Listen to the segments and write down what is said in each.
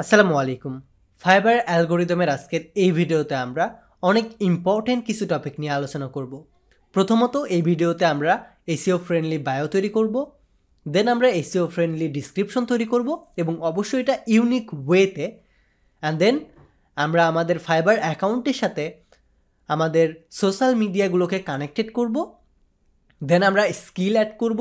আসসালামু আলাইকুম। ফাইবার অ্যালগরিদমের আজকের এই ভিডিওতে আমরা অনেক ইম্পর্টেন্ট কিছু টপিক নিয়ে আলোচনা করব। প্রথমত এই ভিডিওতে আমরা এসইও ফ্রেন্ডলি বায়ো তৈরি করব, দেন আমরা এসইও ফ্রেন্ডলি ডিসক্রিপশন তৈরি করব এবং অবশ্যই এটা ইউনিক ওয়েতে, অ্যান্ড দেন আমরা আমাদের ফাইবার অ্যাকাউন্টের সাথে আমাদের সোশ্যাল মিডিয়াগুলোকে কানেক্টেড করব, দেন আমরা স্কিল অ্যাড করব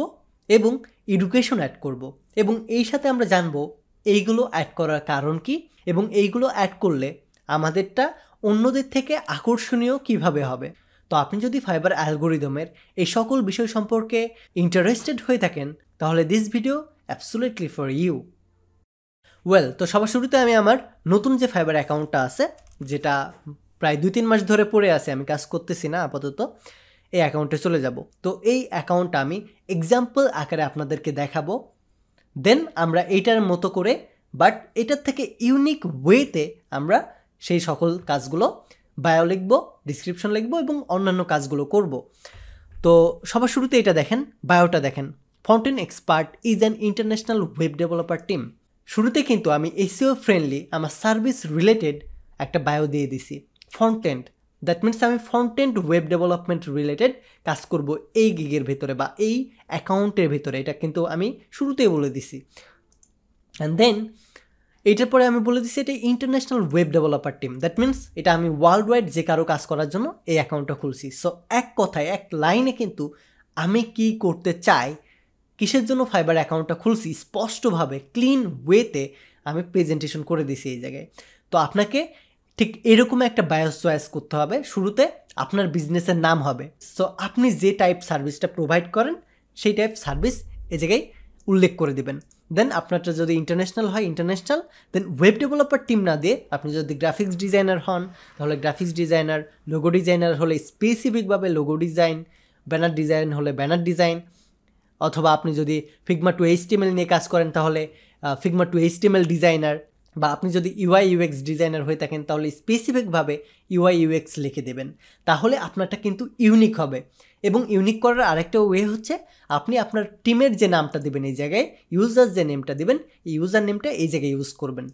এবং এডুকেশন অ্যাড করব এবং এই সাথে আমরা জানবো এইগুলো অ্যাড করার কারণ কি এবং এইগুলো অ্যাড করলে আমাদেরটা অন্যদের থেকে আকর্ষণীয় কিভাবে হবে। তো আপনি যদি ফাইবার অ্যালগরিদমের এই সকল বিষয় সম্পর্কে ইন্টারেস্টেড হয়ে থাকেন তাহলে this video absolutely for you. তো সবার শুরুতে আমি আমার নতুন যে ফাইবার অ্যাকাউন্টটা আছে, যেটা প্রায় 2-3 মাস ধরে পড়ে আছে, আমি কাজ করতেছি না আপাতত, এই অ্যাকাউন্টে চলে যাব। তো এই অ্যাকাউন্টটা আমি এক্সাম্পল আকারে আপনাদেরকে দেখাবো, দেন আমরা এইটার মতো করে বাট এটার থেকে ইউনিক ওয়েতে আমরা সেই সকল কাজগুলো বায়ো লিখব, ডিসক্রিপশন লিখব এবং অন্যান্য কাজগুলো করব। তো সবার শুরুতে এটা দেখেন, বায়োটা দেখেন, frontend expert is an international web developer team. শুরুতে কিন্তু আমি এসইও ফ্রেন্ডলি আমার সার্ভিস রিলেটেড একটা বায়ো দিয়ে দিছি, ফ্রন্টেন্ড। দ্যাট মিনস আমি ফ্রন্টেন্ড ওয়েব ডেভেলপমেন্ট রিলেটেড কাজ করব এই গিগের ভেতরে বা এই অ্যাকাউন্টের ভেতরে, এটা কিন্তু আমি শুরুতেই বলে দিছি। অ্যান্ড দেন এটার পরে আমি বলে দিছি এটা international web developer team. That means এটা আমি ওয়ার্ল্ড ওয়াইড যে কারো কাজ করার জন্য এই অ্যাকাউন্টটা খুলছি। সো এক কথায় এক লাইনে কিন্তু আমি কি করতে চাই, কিসের জন্য ফাইবার অ্যাকাউন্টটা খুলছি, স্পষ্টভাবে ক্লিন ওয়েতে আমি প্রেজেন্টেশন করে দিছি এই জায়গায়। তো আপনাকে ঠিক এরকম একটা বায়ো চয়েস করতে হবে। শুরুতে আপনার বিজনেসের নাম হবে, সো আপনি যে টাইপ সার্ভিসটা প্রোভাইড করেন সেই টাইপ সার্ভিস এই জায়গায় উল্লেখ করে দেবেন। দেন আপনারটা যদি ইন্টারন্যাশনাল হয় ইন্টারন্যাশনাল, দেন ওয়েব ডেভেলপার টিম না দিয়ে আপনি যদি গ্রাফিক্স ডিজাইনার হন তাহলে গ্রাফিক্স ডিজাইনার, লোগো ডিজাইনার হলে স্পেসিফিকভাবে লোগো ডিজাইন, ব্যানার ডিজাইন হলে ব্যানার ডিজাইন, অথবা আপনি যদি ফিগমা টু এইচটিএমএল নিয়ে কাজ করেন তাহলে ফিগমা টু এইচটিএমএল ডিজাইনার, বা আপনি যদি ইউআই ইউএক্স ডিজাইনার হয়ে থাকেন তাহলে স্পেসিফিকভাবে ইউআই ইউএক্স লিখে দেবেন। তাহলে আপনারটা কিন্তু ইউনিক হবে। এবং ইউনিক করার আরেকটা ওয়ে হচ্ছে আপনি আপনার টিমের যে নামটা দেবেন এই জায়গায়, ইউজার যে নেমটা দেবেন এই ইউজার নেমটা এই জায়গায় ইউজ করবেন।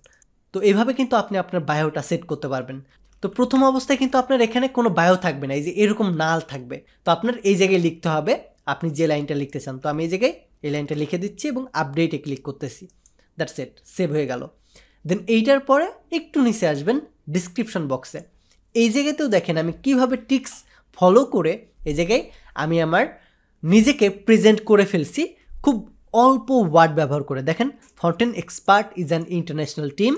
তো এইভাবে কিন্তু আপনি আপনার বায়োটা সেট করতে পারবেন। তো প্রথম অবস্থায় কিন্তু আপনার এখানে কোনো বায়ো থাকবে না, এই যে এরকম নাল থাকবে। তো আপনার এই জায়গায় লিখতে হবে আপনি যে লাইনটা লিখতে চান। তো আমি এই জায়গায় এই লাইনটা লিখে দিচ্ছি এবং আপডেটে ক্লিক করতেছি। দ্যাটস ইট, সেভ হয়ে গেল। দেন এইটার পরে একটু নিচে আসবেন ডিসক্রিপশন বক্সে। এই জায়গাতেও দেখেন আমি কিভাবে টিক্স ফলো করে এই জায়গায় আমি আমার নিজেকে প্রেজেন্ট করে ফেলছি খুব অল্প ওয়ার্ড ব্যবহার করে। দেখেন, frontend expert is an international team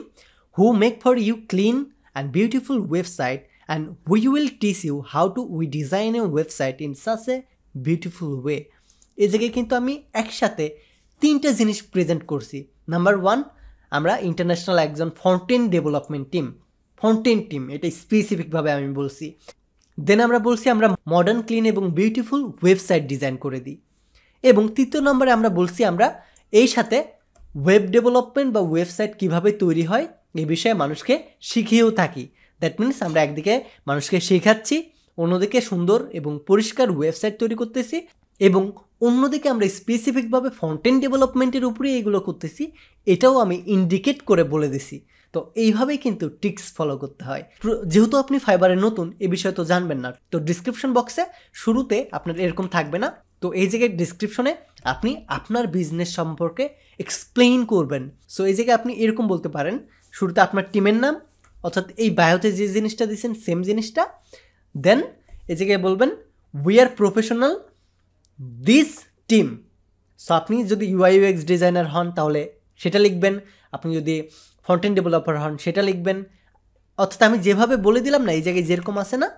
who make for you clean and beautiful website and we will teach you how to we design a website in such a beautiful way. এই জায়গায় কিন্তু আমি একসাথে 3টা জিনিস প্রেজেন্ট করছি। Number 1, আমরা international একজন ফ্রন্টেন্ড ডেভেলপমেন্ট টিম, ফ্রন্টেন্ড টিম এটা স্পেসিফিকভাবে আমি বলছি। দেন আমরা বলছি আমরা মডার্ন, ক্লিন এবং বিউটিফুল ওয়েবসাইট ডিজাইন করে দিই। এবং 3য় নম্বরে আমরা বলছি আমরা এই সাথে ওয়েব ডেভেলপমেন্ট বা ওয়েবসাইট কিভাবে তৈরি হয় এই বিষয়ে মানুষকে শিখিয়েও থাকি। দ্যাট মিনস আমরা একদিকে মানুষকে শেখাচ্ছি, অন্যদিকে সুন্দর এবং পরিষ্কার ওয়েবসাইট তৈরি করতেছি, এবং অন্যদিকে আমরা স্পেসিফিকভাবে ফ্রন্টেন্ড ডেভেলপমেন্টের উপরে এগুলো করতেছি, এটাও আমি ইন্ডিকেট করে বলে দিছি। তো এইভাবেই কিন্তু টিক্স ফলো করতে হয়। যেহেতু আপনি ফাইবারে নতুন এ বিষয়ে তো জানবেন না, তো ডিসক্রিপশন বক্সে শুরুতে আপনার এরকম থাকবে না। তো এই জায়গায় ডিসক্রিপশনে আপনি আপনার বিজনেস সম্পর্কে এক্সপ্লেইন করবেন। সো এই জায়গায় আপনি এরকম বলতে পারেন, শুরুতে আপনার টিমের নাম, অর্থাৎ এই বায়োতে যে জিনিসটা দিয়েছেন সেম জিনিসটা। দেন এই জায়গায় বলবেন we are professional this team. So আপনি যদি ইউআই ইউএক্স ডিজাইনার হন তাহলে সেটা লিখবেন, আপনি যদি ফ্রন্টেন্ড ডেভেলপার হন সেটা লিখবেন। অর্থাৎ আমি যেভাবে বলে দিলাম না, এই জায়গায় যেরকম আছে না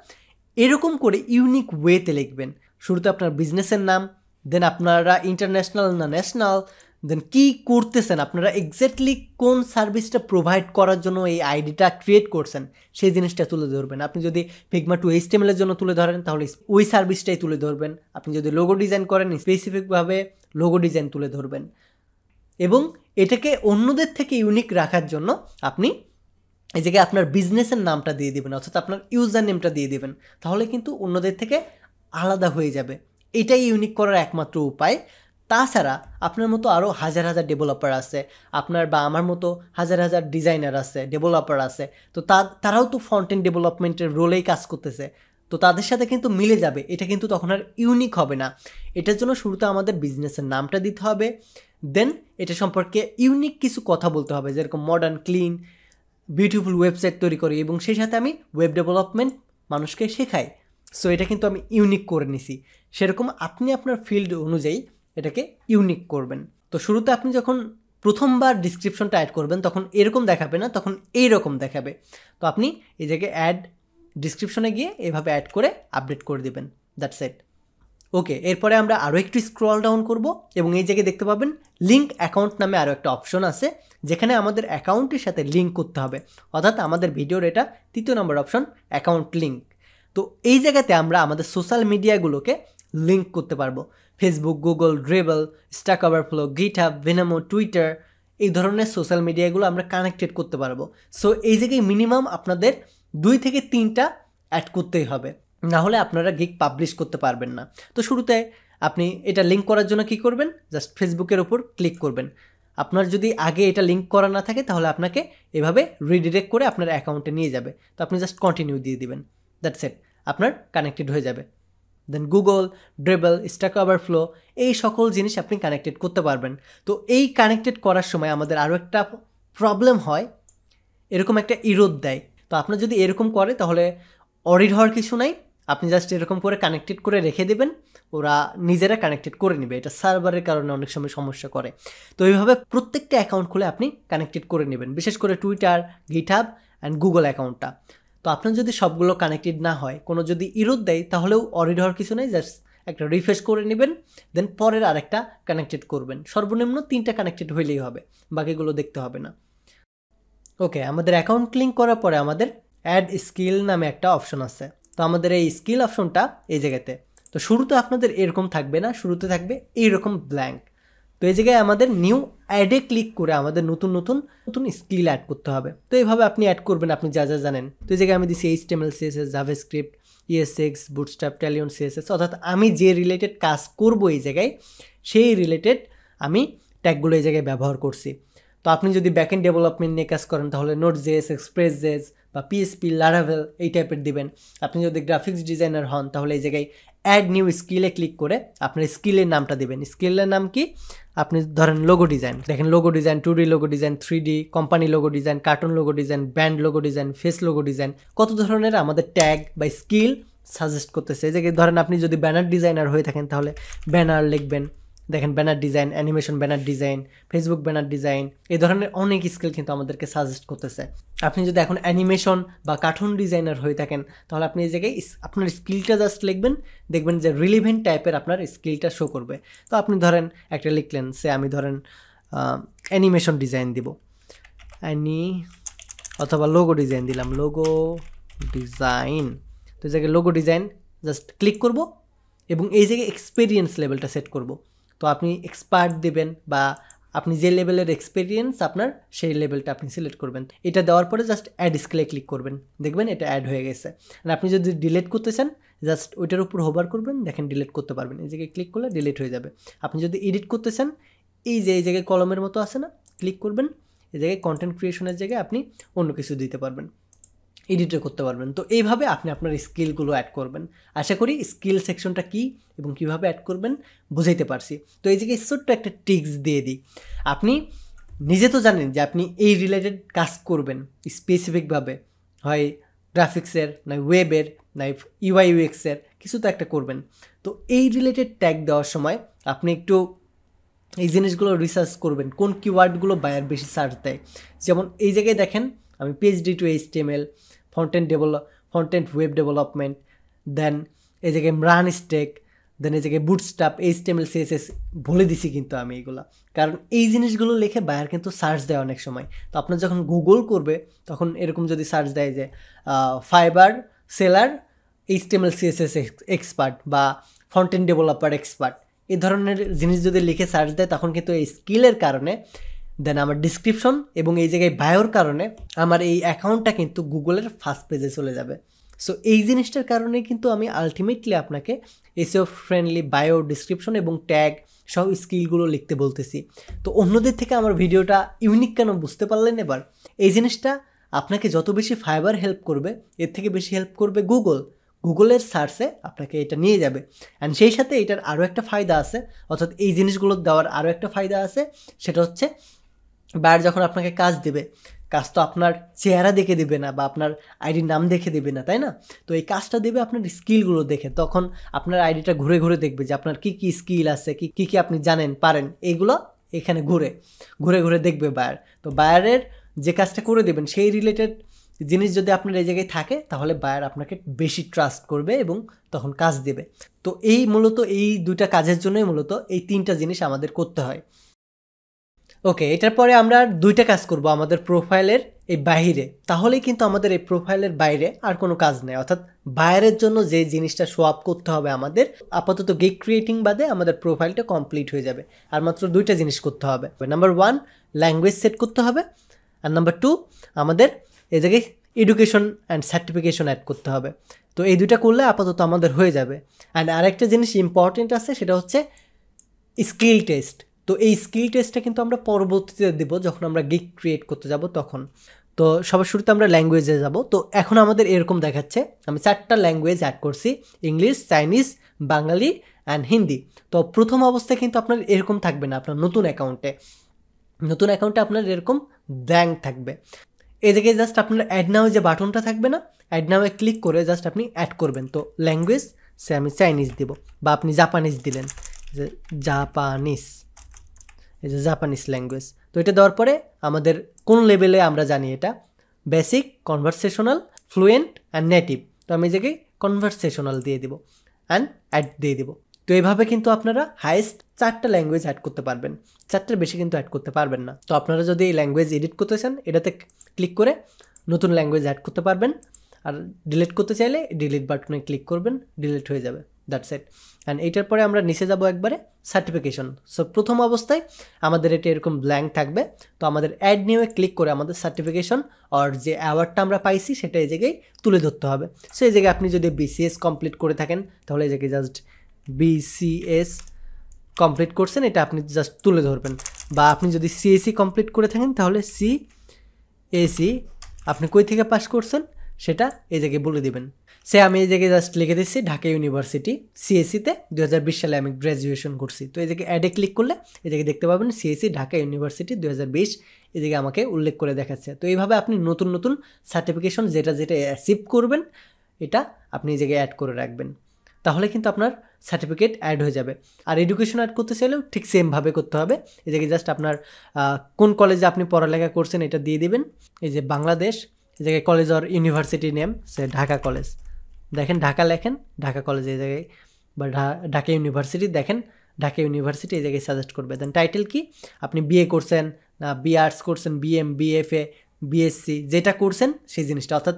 এরকম করে ইউনিক ওয়েতে লিখবেন। শুরুতে আপনার বিজনেসের নাম, দেন আপনারা ইন্টারন্যাশনাল না ন্যাশনাল, দেন কী করতেছেন, আপনারা এক্স্যাক্টলি কোন সার্ভিসটা প্রোভাইড করার জন্য এই আইডিটা ক্রিয়েট করছেন সেই জিনিসটা তুলে ধরবেন। আপনি যদি ফিগমা টু এইচটিএমএল এর জন্য তুলে ধরেন তাহলে ওই সার্ভিসটাই তুলে ধরবেন। আপনি যদি লোগো ডিজাইন করেন স্পেসিফিকভাবে লোগো ডিজাইন তুলে ধরবেন। এবং এটাকে অন্যদের থেকে ইউনিক রাখার জন্য আপনি এই জায়গায় আপনার বিজনেসের নামটা দিয়ে দেবেন, অর্থাৎ আপনার ইউজার নেমটা দিয়ে দেবেন। তাহলে কিন্তু অন্যদের থেকে আলাদা হয়ে যাবে। এটাই ইউনিক করার একমাত্র উপায়। তাছাড়া আপনার মতো আরও হাজার হাজার ডেভেলপার আছে, আপনার বা আমার মতো হাজার হাজার ডিজাইনার আছে, ডেভেলপার আছে। তো তারাও তো ফ্রন্ট এন্ড ডেভেলপমেন্টের রোলেই কাজ করতেছে। তো তাদের সাথে কিন্তু মিলে যাবে, এটা কিন্তু তখন আর ইউনিক হবে না। এটার জন্য শুরুতে আমাদের বিজনেসের নামটা দিতে হবে, দেন এটা সম্পর্কে ইউনিক কিছু কথা বলতে হবে, যেরকম মডার্ন, ক্লিন, বিউটিফুল ওয়েবসাইট তৈরি করি, এবং সেই সাথে আমি ওয়েব ডেভেলপমেন্ট মানুষকে শেখাই। সো এটা কিন্তু আমি ইউনিক করে নিছি। সেরকম আপনি আপনার ফিল্ড অনুযায়ী এটাকে ইউনিক করবেন। তো শুরুতে আপনি যখন প্রথমবার ডিসক্রিপশনটা অ্যাড করবেন তখন এরকম দেখাবে না, তখন এইরকম দেখাবে। তো আপনি এই জায়গায় অ্যাড ডিসক্রিপশনে গিয়ে এভাবে অ্যাড করে আপডেট করে দেবেন, দ্যাটস ইট। ওকে, এরপরে আমরা আরও একটু স্ক্রল ডাউন করব এবং এই জায়গায় দেখতে পাবেন লিঙ্ক অ্যাকাউন্ট নামে আরও একটা অপশন আছে, যেখানে আমাদের অ্যাকাউন্টের সাথে লিঙ্ক করতে হবে। অর্থাৎ আমাদের ভিডিওর এটা 3 নম্বর অপশন, অ্যাকাউন্ট লিঙ্ক। তো এই জায়গাতে আমরা আমাদের সোশ্যাল মিডিয়াগুলোকে লিঙ্ক করতে পারবো। Facebook, Google, Dribbble, Stack Overflow, GitHub, Venmo, Twitter, এই ধরনের সোশ্যাল মিডিয়াগুলো আমরা কানেক্টেড করতে পারবো। সো এই জায়গায় মিনিমাম আপনাদের 2 থেকে 3টা অ্যাড করতেই হবে, না হলে আপনারা গিগ পাবলিশ করতে পারবেন না। তো শুরুতে আপনি এটা লিঙ্ক করার জন্য কি করবেন, জাস্ট ফেসবুকের উপর ক্লিক করবেন। আপনার যদি আগে এটা লিঙ্ক করা না থাকে তাহলে আপনাকে এভাবে রিডিরেক্ট করে আপনার অ্যাকাউন্টে নিয়ে যাবে। তো আপনি জাস্ট কন্টিনিউ দিয়ে দিবেন, দ্যাটস ইট, আপনার কানেক্টেড হয়ে যাবে। দেন গুগল, ড্রেবল, স্ট্যাক ওভারফ্লো, এই সকল জিনিস আপনি কানেক্টেড করতে পারবেন। তো এই কানেক্টেড করার সময় আমাদের আরও একটা প্রবলেম হয়, এরকম একটা ইরোদ দেয়। তো আপনার যদি এরকম করে তাহলে অডিট হওয়ার কিছু নাই, আপনি জাস্ট এরকম করে কানেক্টেড করে রেখে দেবেন, ওরা নিজেরা কানেক্টেড করে নেবে। এটা সার্ভারের কারণে অনেক সময় সমস্যা করে। তো এইভাবে প্রত্যেকটা অ্যাকাউন্ট খুলে আপনি কানেক্টেড করে নেবেন, বিশেষ করে টুইটার, গিটহাব অ্যান্ড গুগল অ্যাকাউন্টটা। তো আপনার যদি সবগুলো কানেক্টেড না হয়, কোনো যদি ইরোদ দেয়, তাহলেও অডিট হওয়ার কিছু নেই, জাস্ট একটা রিফ্রেশ করে নেবেন, দেন পরের আরেকটা কানেক্টেড করবেন। সর্বনিম্ন 3টা কানেক্টেড হইলেই হবে, বাকিগুলো দেখতে হবে না। ওকে, আমাদের অ্যাকাউন্ট লিঙ্ক করার পরে আমাদের অ্যাড স্কিল নামে একটা অপশন আছে। তো আমাদের এই স্কিল অপশনটা এই জায়গাতে, তো শুরুতে আপনাদের এরকম থাকবে না, শুরুতে থাকবে এইরকম ব্ল্যাঙ্ক। তো এই জায়গায় আমাদের নিউ অ্যাডে ক্লিক করে আমাদের নতুন নতুন নতুন স্কিল অ্যাড করতে হবে। তো এইভাবে আপনি অ্যাড করবেন আপনি যা যা জানেন। তো এই জায়গায় আমি দিচ্ছি HTML, CSS, JavaScript, ES6, Bootstrap, Tailwind, CSS, অর্থাৎ আমি যে রিলেটেড কাজ করব এই জায়গায় সেই রিলেটেড আমি ট্যাগগুলো এই জায়গায় ব্যবহার করছি। তো আপনি যদি ব্যাকএন্ড ডেভেলপমেন্ট নিয়ে কাজ করেন তাহলে Node.js, Express.js বা PHP, Laravel এই টাইপের দিবেন। আপনি যদি গ্রাফিক্স ডিজাইনার হন তাহলে এই জায়গায় অ্যাড নিউ স্কিলে ক্লিক করে আপনার স্কিলের নামটা দেবেন। স্কিলের নাম কি, আপনি ধরেন লোগো ডিজাইন, দেখেন logo design, 2D logo design, 3D, company logo design, cartoon logo design, band logo design, face logo design, কত ধরনের আমাদের ট্যাগ বা স্কিল সাজেস্ট করতেছে। এই জায়গায় ধরেন আপনি যদি ব্যানার ডিজাইনার হয়ে থাকেন তাহলে ব্যানার লিখবেন, দেখেন banner design, animation banner design, Facebook banner design, এই ধরনের অনেক স্কিল কিন্তু আমাদেরকে সাজেস্ট করতেছে। আপনি যদি এখন অ্যানিমেশন বা কার্টুন ডিজাইনার হয়ে থাকেন তাহলে আপনি এই জায়গায় আপনার স্কিলটা জাস্ট লিখবেন, দেখবেন যে রিলিভেন্ট টাইপের আপনার স্কিলটা শো করবে। তো আপনি ধরেন একটা লিখলেন, সে আমি ধরেন অ্যানিমেশন ডিজাইন দিব, অথবা লোগো ডিজাইন দিলাম, লোগো ডিজাইন। তো এই জায়গায় লোগো ডিজাইন জাস্ট ক্লিক করব এবং এই জায়গায় এক্সপিরিয়েন্স লেভেলটা সেট করব। তো আপনি এক্সপার্ট দেবেন বা আপনি যে লেভেলের এক্সপিরিয়েন্স আপনার সেই লেভেলটা আপনি সিলেক্ট করবেন। এটা দেওয়ার পরে জাস্ট অ্যাড স্কিলে ক্লিক করবেন, দেখবেন এটা অ্যাড হয়ে গেছে। আর আপনি যদি ডিলিট করতে চান জাস্ট ওইটার উপর হোভার করবেন, দেখেন ডিলিট করতে পারবেন। এই জায়গায় ক্লিক করলে ডিলিট হয়ে যাবে। আপনি যদি এডিট করতে চান এই জায়গায় কলমের মতো আছে না, ক্লিক করবেন, এই জায়গায় কন্টেন্ট ক্রিয়েশনের জায়গায় আপনি অন্য কিছু দিতে পারবেন, এডিটও করতে পারবেন। তো এইভাবে আপনি আপনার স্কিলগুলো অ্যাড করবেন। আশা করি স্কিল সেকশনটা কী এবং কীভাবে অ্যাড করবেন বুঝাইতে পারছি। তো এই জায়গায় ছোট্ট একটা টিপস দিয়ে দিই, আপনি নিজে তো জানেন যে আপনি এই রিলেটেড কাজ করবেন স্পেসিফিকভাবে, হয় গ্রাফিক্সের, নয় ওয়েবের, নয় UI/UX-এর, কিছু তো একটা করবেন। তো এই রিলেটেড ট্যাগ দেওয়ার সময় আপনি একটু এই জিনিসগুলো রিসার্চ করবেন, কোন কিওয়ার্ডগুলো বায়ার বেশি সার্চ দেয়। যেমন এই জায়গায় দেখেন আমি PhD to HTML, frontend web development, then এই জায়গায় রান স্টেক, দেন এই জায়গায় বুটস্ট্র্যাপ, HTML, CSS বলে দিছি কিন্তু আমি এগুলো, কারণ এই জিনিসগুলো লিখে বায়ার কিন্তু সার্চ দেয় অনেক সময়। তো আপনার যখন গুগল করবে তখন এরকম যদি সার্চ দেয় যে fibre seller HTML, CSS expert বা ফ্রন্টেন্ড ডেভেলপার এক্সপার্ট, এই ধরনের জিনিস যদি লিখে সার্চ দেয় তখন কিন্তু এই স্কিলের কারণে, দেন আমার ডিসক্রিপশন এবং এই জায়গায় বায়োর কারণে আমার এই অ্যাকাউন্টটা কিন্তু গুগলের ফার্স্ট পেজে চলে যাবে। সো এই জিনিসটার কারণে কিন্তু আমি আলটিমেটলি আপনাকে এসইও ফ্রেন্ডলি বায়ো, ডিসক্রিপশন এবং ট্যাগ সব স্কিলগুলো লিখতে বলতেছি। তো অন্যদের থেকে আমার ভিডিওটা ইউনিক কেন বুঝতে পারলেন এবার? এই জিনিসটা আপনাকে যত বেশি ফাইবার হেল্প করবে, এর থেকে বেশি হেল্প করবে গুগলের সার্চে আপনাকে এটা নিয়ে যাবে। অ্যান্ড সেই সাথে এটার আরও একটা ফায়দা আছে, অর্থাৎ এই জিনিসগুলো দেওয়ার আরও একটা ফায়দা আছে, সেটা হচ্ছে বায়ার যখন আপনাকে কাজ দেবে, কাজ তো আপনার চেহারা দেখে দেবে না বা আপনার আইডির নাম দেখে দেবে না, তাই না? তো এই কাজটা দেবে আপনার স্কিলগুলো দেখে। তখন আপনার আইডিটা ঘুরে ঘুরে দেখবে যে আপনার কী কী স্কিল আছে, কী কী আপনি জানেন পারেন, এইগুলো এখানে ঘুরে ঘুরে দেখবে বায়ার। তো বায়ারের যে কাজটা করে দেবেন সেই রিলেটেড জিনিস যদি আপনার এই জায়গায় থাকে, তাহলে বায়ার আপনাকে বেশি ট্রাস্ট করবে এবং তখন কাজ দেবে। তো এই মূলত এই দুইটা কাজের জন্যই মূলত এই তিনটা জিনিস আমাদের করতে হয়। ওকে, এটার পরে আমরা দুইটা কাজ করব আমাদের প্রোফাইলের এই বাইরে। তাহলেই কিন্তু আমাদের এই প্রোফাইলের বাইরে আর কোনো কাজ নেই, অর্থাৎ বাইরের জন্য যে জিনিসটা শো আপ করতে হবে আমাদের, আপাতত গিগ ক্রিয়েটিং বাদে আমাদের প্রোফাইলটা কমপ্লিট হয়ে যাবে। আর মাত্র দুইটা জিনিস করতে হবে। নাম্বার 1, ল্যাঙ্গুয়েজ সেট করতে হবে। আর নাম্বার 2, আমাদের এই জায়গায় এডুকেশন অ্যান্ড সার্টিফিকেশন অ্যাড করতে হবে। তো এই দুইটা করলে আপাতত আমাদের হয়ে যাবে। অ্যান্ড আরেকটা জিনিস ইম্পর্টেন্ট আছে, সেটা হচ্ছে স্কিল টেস্ট। তো এই স্কিল টেস্টটা কিন্তু আমরা পরবর্তীতে দেবো যখন আমরা গিগ ক্রিয়েট করতে যাব তখন। তো সবার শুরুতে আমরা ল্যাঙ্গুয়েজে যাব। তো এখন আমাদের এরকম দেখাচ্ছে, আমি 4টা ল্যাঙ্গুয়েজ অ্যাড করছি, English, Chinese, Bangali and Hindi. তো প্রথম অবস্থায় কিন্তু আপনার এরকম থাকবে না। আপনার নতুন অ্যাকাউন্টে আপনার এরকম ব্ল্যাঙ্ক থাকবে। এই জায়গায় জাস্ট আপনার অ্যাড নাও যে বাটনটা থাকবে না, অ্যাড নাওয়ে ক্লিক করে জাস্ট আপনি অ্যাড করবেন। তো ল্যাঙ্গুয়েজ সে আমি চাইনিজ দেব, বা আপনি জাপানিজ দিলেন, জাপানিজ, এই যে জাপানিজ ল্যাঙ্গুয়েজ। তো এটা দেওয়ার পরে আমাদের কোন লেভেলে আমরা জানি এটা, basic, conversational, fluent and native. তো আমি এই জায়গায় কনভারসেশনাল দিয়ে দিব অ্যান্ড অ্যাড দিয়ে দিব। তো এইভাবে কিন্তু আপনারা হাইয়েস্ট 4টা ল্যাঙ্গুয়েজ অ্যাড করতে পারবেন, 4টার বেশি কিন্তু অ্যাড করতে পারবেন না। তো আপনারা যদি এই ল্যাঙ্গুয়েজ এডিট করতে চান, এটাতে ক্লিক করে নতুন ল্যাঙ্গুয়েজ অ্যাড করতে পারবেন। আর ডিলিট করতে চাইলে ডিলিট বাটনে ক্লিক করবেন, ডিলিট হয়ে যাবে, দ্যাটস ইট। অ্যান্ড এইটার পরে আমরা নিচে যাব একবারে সার্টিফিকেশন। সো প্রথম অবস্থায় আমাদের এটা এরকম ব্ল্যাঙ্ক থাকবে। তো আমাদের অ্যাড নিয়ে ক্লিক করে আমাদের সার্টিফিকেশন আর যে অ্যাওয়ার্ডটা আমরা পাইছি সেটা এই জায়গায় তুলে ধরতে হবে। সো এই জায়গায় আপনি যদি বিসিএস কমপ্লিট করে থাকেন, তাহলে এই জায়গায় জাস্ট বিসিএস কমপ্লিট করছেন এটা আপনি জাস্ট তুলে ধরবেন। বা আপনি যদি সিএসি কমপ্লিট করে থাকেন, তাহলে সিএসি আপনি কই থেকে পাস করছেন সেটা এই জায়গায় বলে দিবেন। সে আমি এই জায়গায় জাস্ট লিখে দিচ্ছি ঢাকা ইউনিভার্সিটি, সিএসিতে 2020 সালে আমি গ্র্যাজুয়েশন করছি। তো এই জায়গায় অ্যাডে ক্লিক করলে এই জায়গায় দেখতে পাবেন সিএসি ঢাকা ইউনিভার্সিটি 2020, এই জায়গায় আমাকে উল্লেখ করে দেখাচ্ছে। তো এইভাবে আপনি নতুন নতুন সার্টিফিকেশন যেটা অ্যাচিভ করবেন, এটা আপনি এই জায়গায় অ্যাড করে রাখবেন, তাহলে কিন্তু আপনার সার্টিফিকেট অ্যাড হয়ে যাবে। আর এডুকেশন অ্যাড করতে চাইলেও ঠিক সেমভাবে করতে হবে। এই জায়গায় জাস্ট আপনার কোন কলেজে আপনি পড়ালেখা করছেন এটা দিয়ে দিবেন। এই যে বাংলাদেশ, এই জায়গায় কলেজ আর ইউনিভার্সিটি নেম সে ঢাকা কলেজ, দেখেন ঢাকা লেখেন, ঢাকা কলেজ এই জায়গায়, বা ঢাকা ইউনিভার্সিটি দেখেন ঢাকা ইউনিভার্সিটি এই জায়গায় সাজেস্ট করবে। দেন টাইটেল কি, আপনি বিএ করছেন না বিএ আর্টস করছেন, বিএম, বিএফএ, বিএসসি, যেটা করছেন সেই জিনিসটা, অর্থাৎ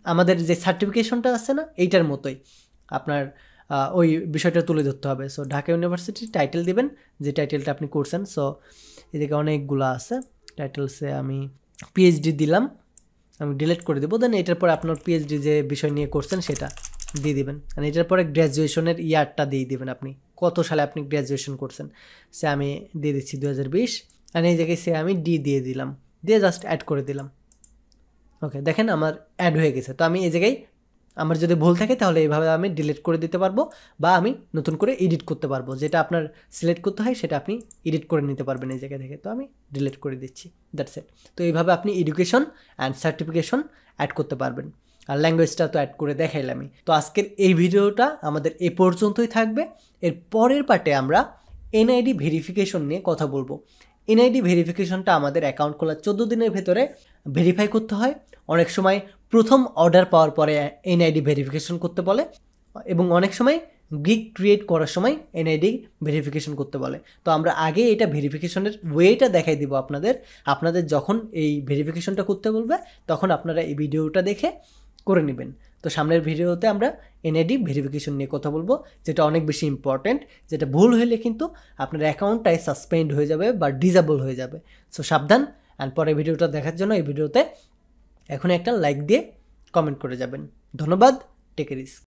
আমাদের যে সার্টিফিকেশনটা আছে না এইটার মতোই আপনার ওই বিষয়টা তুলে ধরতে হবে। সো ঢাকা ইউনিভার্সিটি টাইটেল দিবেন যে টাইটেলটা আপনি করছেন। সো এদিকে অনেকগুলো আছে টাইটেলসে, আমি পিএইচডি দিলাম, আমি ডিলিট করে দেবো। দেন এটার পরে আপনার পিএইচডি যে বিষয় নিয়ে করছেন সেটা দিয়ে দিবেন। আর এটার পরে গ্র্যাজুয়েশনের ইয়ারটা দিয়ে দিবেন, আপনি কত সালে আপনি গ্র্যাজুয়েশন করছেন। সে আমি দিয়ে দিচ্ছি 2020, আর এই জায়গায় সে আমি ডি দিয়ে দিলাম, দিয়ে জাস্ট অ্যাড করে দিলাম। ওকে, দেখেন আমার অ্যাড হয়ে গেছে। তো আমি এই জায়গায় আমার যদি ভুল থাকে তাহলে এইভাবে আমি ডিলিট করে দিতে পারবো, বা আমি নতুন করে এডিট করতে পারবো। যেটা আপনার সিলেক্ট করতে হয় সেটা আপনি এডিট করে নিতে পারবেন এই জায়গা থেকে। তো আমি ডিলিট করে দিচ্ছি, দ্যাটস ইট। তো এইভাবে আপনি এডুকেশন অ্যান্ড সার্টিফিকেশন অ্যাড করতে পারবেন। আর ল্যাঙ্গুয়েজটা তো অ্যাড করে দেখাইলামই। তো আজকের এই ভিডিওটা আমাদের এ পর্যন্তই থাকবে। এর পরের পার্টে আমরা এনআইডি ভেরিফিকেশন নিয়ে কথা বলবো। এনআইডি ভেরিফিকেশনটা আমাদের অ্যাকাউন্ট খোলার 14 দিনের ভেতরে ভেরিফাই করতে হয়। অনেক সময় প্রথম অর্ডার পাওয়ার পরে এনআইডি ভেরিফিকেশন করতে বলে, এবং অনেক সময় গিগ ক্রিয়েট করার সময় এনআইডি ভেরিফিকেশন করতে বলে। তো আমরা আগে এটা ভেরিফিকেশনের ওয়েটা দেখাই দিব আপনাদের যখন এই ভেরিফিকেশনটা করতে বলবে তখন আপনারা এই ভিডিওটা দেখে করে নেবেন। তো সামনের ভিডিওতে আমরা এনআইডি ভেরিফিকেশন নিয়ে কথা বলবো, যেটা অনেক বেশি ইম্পর্ট্যান্ট, যেটা ভুল হলে কিন্তু আপনার অ্যাকাউন্টটাই সাসপেন্ড হয়ে যাবে বা ডিসেবল হয়ে যাবে। সো সাবধান। আর পরে ভিডিওটা দেখার জন্য এই ভিডিওতে এখন একটা লাইক দিয়ে কমেন্ট করে যাবেন। ধন্যবাদ। Take a risk.